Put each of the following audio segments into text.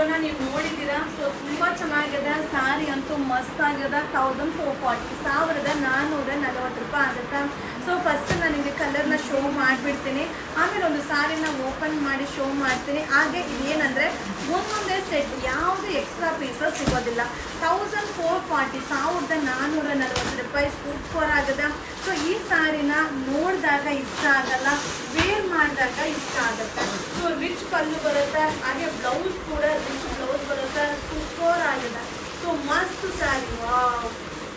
ವಿಡಿಯೋನ ನೀವು ನೋಡಿದ್ದೀರಾ. ಸೊ ತುಂಬ ಚೆನ್ನಾಗಿದೆ ಸಾರಿ ಅಂತೂ ಮಸ್ತ್ ಆಗಿದೆ. 1440 1440 ಆಗುತ್ತೆ. ಸೊ ಫಸ್ಟ್ ನಾನು ನಿಮಗೆ ಕಲರ್ನ ಶೋ ಮಾಡಿಬಿಡ್ತೀನಿ, ಆಮೇಲೆ ಒಂದು ಸಾರಿನ ಓಪನ್ ಮಾಡಿ ಶೋ ಮಾಡ್ತೀನಿ. ಹಾಗೆ ಇದೇನಂದರೆ ಒಂದೊಂದೇ ಸೆಟ್ ಯಾವುದು ಎಕ್ಸ್ಟ್ರಾ ಪೀಸಸ್ ಸಿಗೋದಿಲ್ಲ. 1440 1440 ಸೂಪರ್ ಆಗಿದೆ. ಸೊ ಈ ಸಾರಿನ ನೋಡಿದಾಗ ಇಷ್ಟ ಆಗಲ್ಲ, ವೇರ್ ಮಾಡಿದಾಗ ಇಷ್ಟ ಆಗುತ್ತೆ. ಸೊ ರಿಚ್ ಪಲ್ಲು ಬರುತ್ತೆ, ಹಾಗೆ ಬ್ಲೌಸ್ ಕೂಡ ರಿಚ್ ಬ್ಲೌಸ್ ಬರುತ್ತೆ. ಸೂಪರ್ ಆಗಿದೆ. ಸೊ ಮಸ್ತ್ ಸ್ಯಾರಿ, ವಾವ್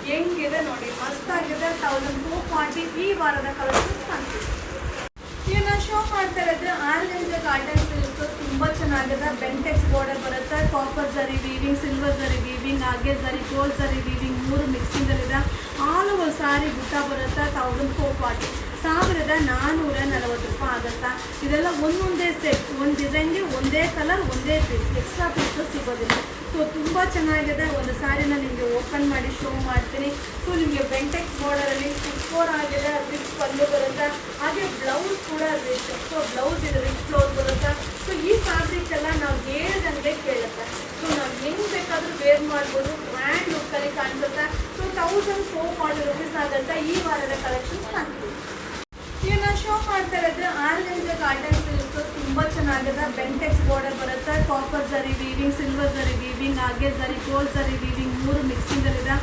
ಹೆಂಗಿದೆ ನೋಡಿ, ಮಸ್ತ್ ಆಗಿದೆ. 1440 ಈ ವಾರದ ಕಲೆಕ್ಷನ್ಸ್ ಕಾಣ್ತೀವಿ. ಈಗ ಶೋ ಮಾಡ್ತಾ ಇರೋದು ಆರ್ಗಂಜಾ ಕಾಟನ್ ಸಿಲ್ಕ್. ತುಂಬ ಚೆನ್ನಾಗಿದೆ. ಬೆಂಟೆಕ್ಸ್ ಬಾರ್ಡರ್ ಬರುತ್ತೆ, ಕಾಪರ್ ಜರಿ ವೀವಿಂಗ್, ಸಿಲ್ವರ್ ಜರಿ ವೀವಿಂಗ್, ಹಾಗೆ ಜರಿ ಗೋಲ್ಡ್ ಜರಿ ವೀವಿಂಗ್ 3 ಮಿಕ್ಸಿಂಗಲ್ಲಿದೆ. ಆಲ್ ಓವರ್ ಸಾರಿ ಬುಟ್ಟ ಬರುತ್ತೆ. 1440 1440 ಆಗುತ್ತಾ. ಇದೆಲ್ಲ ಒಂದೊಂದೇ ಸೆಟ್, ಒಂದು ಡಿಸೈನ್ಗೆ ಒಂದೇ ಕಲರ್ ಒಂದೇ ಪೀಸ್, ಎಕ್ಸ್ಟ್ರಾ ಪೀಸಸ್ ಸಿಗೋದಿಲ್ಲ. ಸೊ ತುಂಬ ಚೆನ್ನಾಗಿದೆ. ಒಂದು ಸ್ಯಾರಿನ ನಿಮಗೆ ಓಪನ್ ಮಾಡಿ ಶೋ ಮಾಡ್ತೀನಿ. ಸೊ ನಿಮಗೆ ಬೆಂಟೆಕ್ಸ್ ಬಾರ್ಡರಲ್ಲಿ ಸೂಪರ್ ಆಗಿದೆ. ರಿಚ್ ಪಲ್ಲು ಬರುತ್ತೆ, ಹಾಗೆ ಬ್ಲೌಸ್ ಕೂಡ ರಿಚ್. ಸೊ ಬ್ಲೌಸ್ ಇದು ರಿಚ್ ಬ್ಲೌಸ್ ಬರುತ್ತೆ. ಸೊ ಈ ಫ್ಯಾಬ್ರಿಕ್ ಎಲ್ಲ ನಾವು ಹೇಳ್ದಂಗೆ ಕೇಳುತ್ತೆ. ಸೊ ನಾವು ಹೆಂಗೆ ಬೇಕಾದರೂ ವೇರ್ ಮಾಡ್ಬೋದು, ಗ್ರ್ಯಾಂಡ್ ಲುಕ್ಕಲ್ಲಿ ಕಾಣಿಸುತ್ತೆ. ಸೊ 1440 ಆಗುತ್ತೆ ಈ ವಾರದ ಕಲೆಕ್ಷನ್ಸ್ ಕಾಣ್ತೀವಿ. ಈಗ ನಾನು ಶೋ ಮಾಡ್ತಾ ಇರೋದು ಆರ್ಗಂಜಾ ಕಾಟನ್ ಸಿಲ್ಕ್. ತುಂಬ ಚೆನ್ನಾಗಿದೆ. ಬೆಂಟೆಕ್ಸ್ ಬಾರ್ಡರ್ ಬರುತ್ತೆ, ಕಾಪರ್ ಜರಿ ವೀವಿಂಗ್, ಸಿಲ್ವರ್ ಜರಿ ವೀವಿಂಗ್, ಹಾಗೆ ಜರಿ ಗೋಲ್ಡ್ ಜರಿ ವೀವಿಂಗ್ 3 ಮಿಕ್ಸಿಂಗಲ್ಲಿದೆ.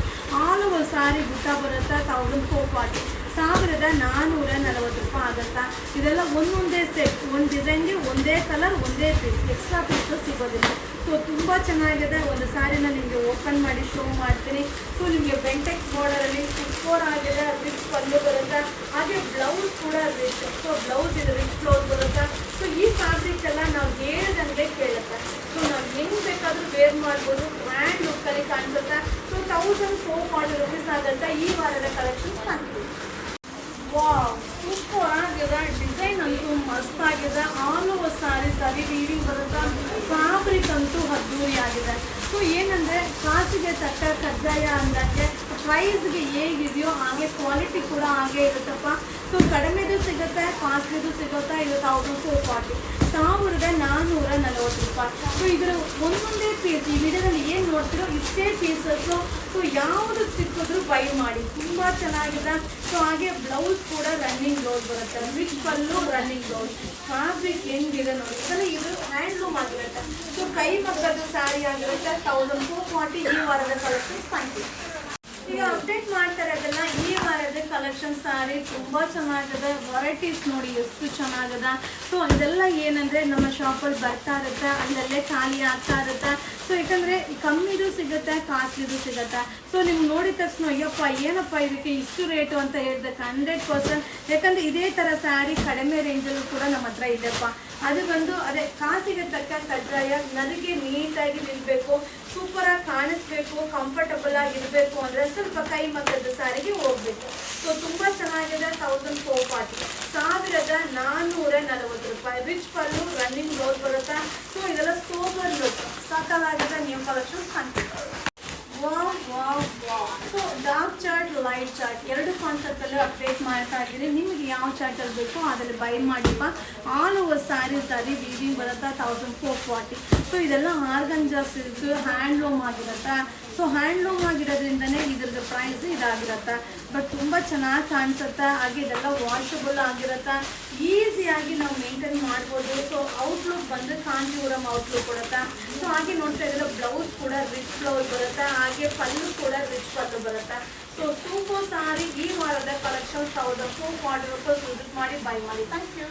ಆಲ್ ಓವರ್ ಸಾರಿ ಬುಟ್ಟ ಬರುತ್ತೆ. 1440 1440 ಆಗುತ್ತಾ. ಇದೆಲ್ಲ ಒಂದೊಂದೇ ಸೆಟ್, ಒಂದು ಡಿಸೈನ್ಗೆ ಒಂದೇ ಕಲರ್ ಒಂದೇ ಪೀಸ್, ಎಕ್ಸ್ಟ್ರಾ ಪೀಸಸ್ ಸಿಗೋದಿಲ್ಲ. ಸೊ ತುಂಬ ಚೆನ್ನಾಗಿದೆ. ಒಂದು ಸ್ಯಾರಿನ ನಿಮಗೆ ಓಪನ್ ಮಾಡಿ ಶೋ ಮಾಡ್ತೀನಿ. ಸೊ ನಿಮಗೆ ಬೆಂಟೆಕ್ಸ್ ಬಾರ್ಡರಲ್ಲಿ ಸೂಪರ್ ಆಗಿದೆ. ರಿಚ್ ಪಲ್ಲು ಬರುತ್ತೆ, ಹಾಗೆ ಬ್ಲೌಸ್ ಕೂಡ ರಿಚ್. ಸೊ ಬ್ಲೌಸ್ ಇದು ರಿಚ್ ಬ್ಲೌಸ್ ಬರುತ್ತೆ. ಸೊ ಈ ಫ್ಯಾಬ್ರಿಕ್ ಎಲ್ಲ ನಾವು ಹೇಳ್ದಂಗೆ ಕೇಳುತ್ತೆ. ಸೊ ನಾವು ಹೆಂಗೆ ಬೇಕಾದರೂ ವೇರ್ ಮಾಡ್ಬೋದು, ಗ್ರ್ಯಾಂಡ್ ಲುಕ್ಕಲ್ಲಿ ಕಾಣಿಸುತ್ತೆ. ಸೊ 1440 ಆಗುತ್ತೆ ಈ ವಾರದ ಕಲೆಕ್ಷನ್ಸ್ ಕಾಣ್ತೀವಿ. ವಾವ್ ಸೂಪರ್ ಆಗಿದೆ. ಡಿಸೈನ್ ಅಂತೂ ಮಸ್ತ್ ಆಗಿದೆ. ಆಲ್ ಓವರ್ ಸಾರಿ ಸರಿ ವೀವಿಂಗ್ ಬರುತ್ತೆ. ಫ್ಯಾಬ್ರಿಕ್ ಅಂತೂ ಅದ್ದೂರಿ ಆಗಿದೆ. ಸೊ ಏನಂದರೆ ಕಾಸಿಗೆ ತಕ್ಕ ಕಜ್ಜಾಯ ಅಂದಾಗೆ ಪ್ರೈಸ್ಗೆ ಹೇಗಿದೆಯೋ ಹಾಗೆ ಕ್ವಾಲಿಟಿ ಕೂಡ ಹಾಗೆ ಇರುತ್ತಪ್ಪ. ಸೊ ಕಡಿಮೆದು ಸಿಗುತ್ತೆ, ಕಾಸ್ಟ್ಲಿದು ಸಿಗುತ್ತೆ. ಇದು 1440 1440. ಸೊ ಇದರ ಒಂದೊಂದೇ ಪೀಸ್ ಈ ವಿಡಿಯೋದಲ್ಲಿ ಏನು ನೋಡ್ತಿರೋ ಇಷ್ಟೇ ಪೀಸಸ್ಸು. ಸೊ ಯಾವುದು ಸಿಕ್ಕಿದ್ರು ಬೈ ಮಾಡಿ, ತುಂಬ ಚೆನ್ನಾಗಿದೆ. ಸೊ ಹಾಗೆ ಬ್ಲೌಸ್ ಕೂಡ ರನ್ನಿಂಗ್ ಬ್ಲೌಸ್ ಬರುತ್ತೆ, ರಿಚ್ ಪಲ್ಲು ರನ್ನಿಂಗ್ ಬ್ಲೌಸ್. ಫ್ಯಾಬ್ರಿಕ್ ಹೆಂಗಿದೆ ನೋಡಿ, ಇದನ್ನು ಇದು ಹ್ಯಾಂಡ್ಲೂಮ್ ಆಗಿರುತ್ತೆ. ಸೊ ಕೈ ಮಗ್ಗದ ಸ್ಯಾರಿ ಆಗಿರುತ್ತೆ. 1440 ಈ ವಾರದ ಕಲೆಕ್ಷನ್ಸ್ ಕಾಣ್ತೀವಿ. ಈಗ ಅಪ್ಡೇಟ್ ಮಾಡ್ತಾ ಇರೋದೆಲ್ಲ ಈ ವಾರದ ಕಲೆಕ್ಷನ್ ಸ್ಯಾರಿ. ತುಂಬ ಚೆನ್ನಾಗಿದೆ. ವೆರೈಟೀಸ್ ನೋಡಿ ಎಷ್ಟು ಚೆನ್ನಾಗಿದೆ. ಸೊ ಇದೆಲ್ಲ ಏನಂದರೆ ನಮ್ಮ ಶಾಪಲ್ಲಿ ಬರ್ತಾ ಇರುತ್ತೆ, ಅಲ್ಲಲ್ಲೇ ಖಾಲಿ ಆಗ್ತಾ ಇರುತ್ತೆ. ಸೊ ಯಾಕಂದರೆ ಕಮ್ಮಿದು ಸಿಗುತ್ತೆ, ಕಾಸ್ಟ್ಲಿದು ಸಿಗುತ್ತೆ. ಸೊ ನಿಮ್ಗೆ ನೋಡಿದ ತಕ್ಷಣ ಅಯ್ಯಪ್ಪ ಏನಪ್ಪ ಇದಕ್ಕೆ ಇಷ್ಟು ರೇಟು ಅಂತ ಹೇಳ್ದಕ್ಕೆ 100%. ಯಾಕಂದರೆ ಇದೇ ಥರ ಸ್ಯಾರಿ ಕಡಿಮೆ ರೇಂಜಲ್ಲೂ ಕೂಡ ನಮ್ಮ ಹತ್ರ ಇದೆಯಪ್ಪ. ಅದು ಬಂದು ಅದೇ ಕಾಸಿಗೆ ತಕ್ಕ ಕಜ್ಜಾಯ, ನನಗೆ ನೀಟಾಗಿ ನಿಲ್ಲಬೇಕು, ಸೂಪರಾಗಿ ಕಾಣಿಸ್ಬೇಕು, ಕಂಫರ್ಟಬಲ್ ಆಗಿರಬೇಕು ಅಂದರೆ ಸ್ವಲ್ಪ ಕೈ ಮಗ್ಗದ ಸ್ಯಾರಿಗೆ ಹೋಗಬೇಕು. ಸೊ ತುಂಬ ಚೆನ್ನಾಗಿದೆ. 1440 1440 ರಿಚ್ ಪಲ್ಲು ರನ್ನಿಂಗ್ ಬ್ಲೌಸ್ ಬರುತ್ತೆ. ಸೊ ಇದೆಲ್ಲ ಸೋಬರ್ ಲುಕ್ ಸಾಕಾಗಿದೆ. ನ್ಯೂ ಕಲೆಕ್ಷನ್ಸ್ ಕಾಣ್ತೀವಿ. Wow wow wow. So dark chart, light chart ಎರಡು ಕಾನ್ಸೆಪ್ಟಲ್ಲಿ ಅಪ್ಡೇಟ್ ಮಾಡ್ತಾ ಇದ್ದೀನಿ. ನಿಮಗೆ ಯಾವ ಚಾರ್ಟಲ್ಲಿ ಬೇಕೋ ಅದರಲ್ಲಿ ಬೈ ಮಾಡಿಪ್ಪ. ಆಲ್ ಓವರ್ ಸ್ಯಾರೀಸ್ ಅಲ್ಲಿ ವೀವಿಂಗ್ ಬರುತ್ತೆ. 1440. ಸೊ ಇದೆಲ್ಲ ಆರ್ಗಂಜಾ ಸಿಲ್ಕ್, ಹ್ಯಾಂಡ್ಲೂಮ್ ಆಗಿರುತ್ತೆ. ಸೊ ಹ್ಯಾಂಡ್ಲೂಮ್ ಆಗಿರೋದ್ರಿಂದನೇ ಇದ್ರದ್ದು ಪ್ರೈಸ್ ಇದಾಗಿರುತ್ತೆ. ಬಟ್ ತುಂಬ ಚೆನ್ನಾಗಿ ಕಾಣಿಸುತ್ತೆ. ಹಾಗೆ ಇದೆಲ್ಲ ವಾಷಬಲ್ ಆಗಿರುತ್ತೆ, ಈಸಿಯಾಗಿ ನಾವು ಮೇಂಟೈನ್ ಮಾಡ್ಬೋದು. ಸೊ ಔಟ್ಲುಕ್ ಬಂದು ಕಾಂಜೀವರಂ ಔಟ್ಲುಕ್ ಕೊಡುತ್ತೆ. ಸೊ ಹಾಗೆ ನೋಡ್ತಾ ಇದ್ರೆ ಬ್ಲೌಸ್ ಕೂಡ ರಿಚ್ ಬ್ಲೌಸ್ ಬರುತ್ತೆ, ಹಾಗೆ ಪಲ್ಲು ಕೂಡ ರಿಚ್ ಪಲ್ಲು ಬರುತ್ತೆ. ಸೊ ಸೂಪರ್ ಸಾರಿ ಈ ವಾರದ ಕಲೆಕ್ಷನ್ 1440 ವಿಸಿಟ್ ಮಾಡಿ ಬೈ ಮಾಡಿ. Thank you.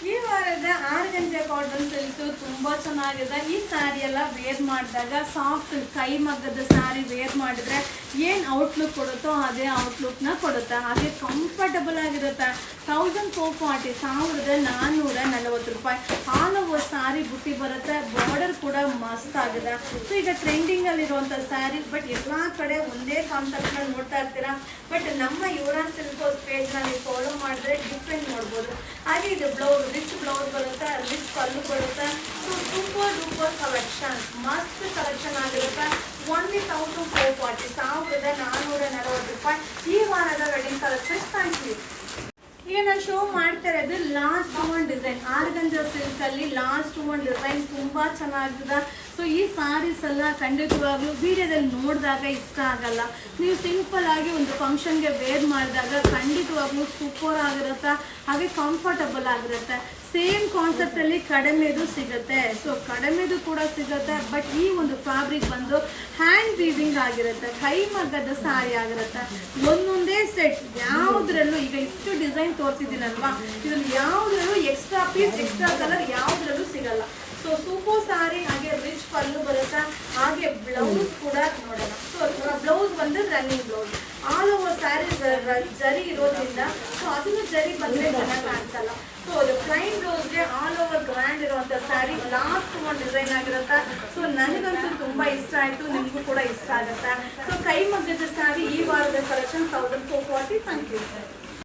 ಈ ವಾರದ ಆರ್ಗಂಜಾ ಕಾಟನ್ ಸಿಲ್ಕ್ ತುಂಬ ಚೆನ್ನಾಗಿದೆ. ಈ ಸ್ಯಾರಿ ಎಲ್ಲ ವೇರ್ ಮಾಡಿದಾಗ ಸಾಫ್ಟ್ ಕೈ ಮಗ್ಗದ ಸ್ಯಾರಿ ವೇರ್ ಮಾಡಿದ್ರೆ ಏನು ಔಟ್ಲುಕ್ ಕೊಡುತ್ತೋ ಅದೇ ಔಟ್ಲುಕ್ನ ಕೊಡುತ್ತೆ. ಹಾಗೆ ಕಂಫರ್ಟಬಲ್ ಆಗಿರುತ್ತೆ. 1440 1440 ಆಲ್ ಓವರ್ ಸ್ಯಾರಿ ಬುಟ್ಟಿ ಬರುತ್ತೆ. ಬಾರ್ಡರ್ ಕೂಡ ಮಸ್ತ್ ಆಗಿದೆ. ಸೊ ಈಗ ಟ್ರೆಂಡಿಂಗಲ್ಲಿರುವಂಥ ಸ್ಯಾರಿ, ಬಟ್ ಎಲ್ಲ ಕಡೆ ಒಂದೇ ಕಾನ್ಸೆಪ್ಟ್ನ ನೋಡ್ತಾ ಇರ್ತೀರಾ. ಬಟ್ ನಮ್ಮ ಯುವರಾಜ್ ಸಿಲ್ಕ್ ಪೇಜ್ನ ನೀವು ಫಾಲೋ ಮಾಡಿದ್ರೆ ಡಿಫ್ರೆಂಟ್ ನೋಡ್ಬೋದು. ಹಾಗೆ ಇದು ಬ್ಲೌಸ್ ರಿಚ್ ಬ್ಲೌಸ್ ಬರುತ್ತೆ, ರಿಚ್ ಪಲ್ಲು ಬರುತ್ತೆ. ಸೊ ಸೂಪರ್ ಡೂಪರ್ ಕಲೆಕ್ಷನ್, ಮಸ್ತ್ ಕಲೆಕ್ಷನ್ ಆಗಿರುತ್ತೆ. ಓನ್ಲಿ 1440 1440 ಈ ವಾರದ ವೆಡ್ಡಿಂಗ್ ಕಲೆಕ್ಷನ್ಸ್ ಕಾಣ್ತೀವಿ. ಈಗ ನಾನು ಶೋ ಮಾಡ್ತಾ ಇರೋದು ಲಾಸ್ಟ್ ಒನ್ ಡಿಸೈನ್ ಆರ್ಗಂಜಾ ಸಿಲ್ಕ್ ಅಲ್ಲಿ ಲಾಸ್ಟ್ ಒನ್ ಡಿಸೈನ್ ತುಂಬಾ ಚೆನ್ನಾಗಿದೆ. ಸೊ ಈ ಸಾರೀಸ್ ಎಲ್ಲ ಖಂಡಿತವಾಗ್ಲೂ ವಿಡಿಯೋದಲ್ಲಿ ನೋಡಿದಾಗ ಇಷ್ಟ ಆಗಲ್ಲ. ನೀವು ಸಿಂಪಲ್ ಆಗಿ ಒಂದು ಫಂಕ್ಷನ್ಗೆ ವೇರ್ ಮಾಡಿದಾಗ ಖಂಡಿತವಾಗ್ಲೂ ಸೂಪರ್ ಆಗಿರುತ್ತೆ, ಹಾಗೆ ಕಂಫರ್ಟಬಲ್ ಆಗಿರುತ್ತೆ. ಸೇಮ್ ಕಾನ್ಸೆಪ್ಟ್ ಅಲ್ಲಿ ಕಡಿಮೆದು ಸಿಗುತ್ತೆ. ಸೊ ಕಡಿಮೆದು ಕೂಡ ಸಿಗುತ್ತೆ, ಬಟ್ ಈ ಒಂದು ಫ್ಯಾಬ್ರಿಕ್ ಬಂದು ಹ್ಯಾಂಡ್ ವೀವಿಂಗ್ ಆಗಿರುತ್ತೆ, ಕೈಮಗ್ಗದ ಸಾರಿ ಆಗಿರುತ್ತೆ. ಒಂದೊಂದೇ ಸೆಟ್ ಯಾವುದ್ರಲ್ಲೂ ಈಗ ಇಷ್ಟು ಡಿಸೈನ್ ತೋರಿಸಿದ್ದೀನಲ್ವಾ, ಇದ್ರಲ್ಲಿ ಯಾವುದ್ರಲ್ಲೂ ಎಕ್ಸ್ಟ್ರಾ ಪೀಸ್ ಎಕ್ಸ್ಟ್ರಾ ಕಲರ್ ಯಾವುದ್ರಲ್ಲೂ ಸಿಗಲ್ಲ. ಸೊ ಸೂಪರ್ ಸಾರಿ, ಹಾಗೆ ರಿಚ್ ಪಲ್ಲು ಬರುತ್ತೆ, ಹಾಗೆ ಬ್ಲೌಸ್ ಕೂಡ ನೋಡೋಣ. ಸೊ ಬ್ಲೌಸ್ ಬಂದು running blouse, all over sari ಜರಿ ಇರೋದ್ರಿಂದ ಸೊ ಅದನ್ನು ಜರಿ ಬಂದರೆ ಚೆನ್ನಾಗಿ ಕಾಣಿಸಲ್ಲ. ಸೊ ಅದು ಪ್ಲೈನ್ ಬ್ಲೌಸ್ಗೆ ಆಲ್ ಓವರ್ ಗ್ರ್ಯಾಂಡ್ ಇರುವಂಥ ಸ್ಯಾರಿ ಲಾಸ್ಟ್ ಒಂದು ಡಿಸೈನ್ ಆಗಿರುತ್ತೆ. ಸೊ ನನಗಂತೂ ತುಂಬ ಇಷ್ಟ ಆಯಿತು, ನಿಮಗೂ ಕೂಡ ಇಷ್ಟ ಆಗುತ್ತೆ. ಸೊ ಕೈಮಗ್ಗದ ಸ್ಯಾರಿ ಈ ವಾರದ ಕಲೆಕ್ಷನ್ 1440. Thank you.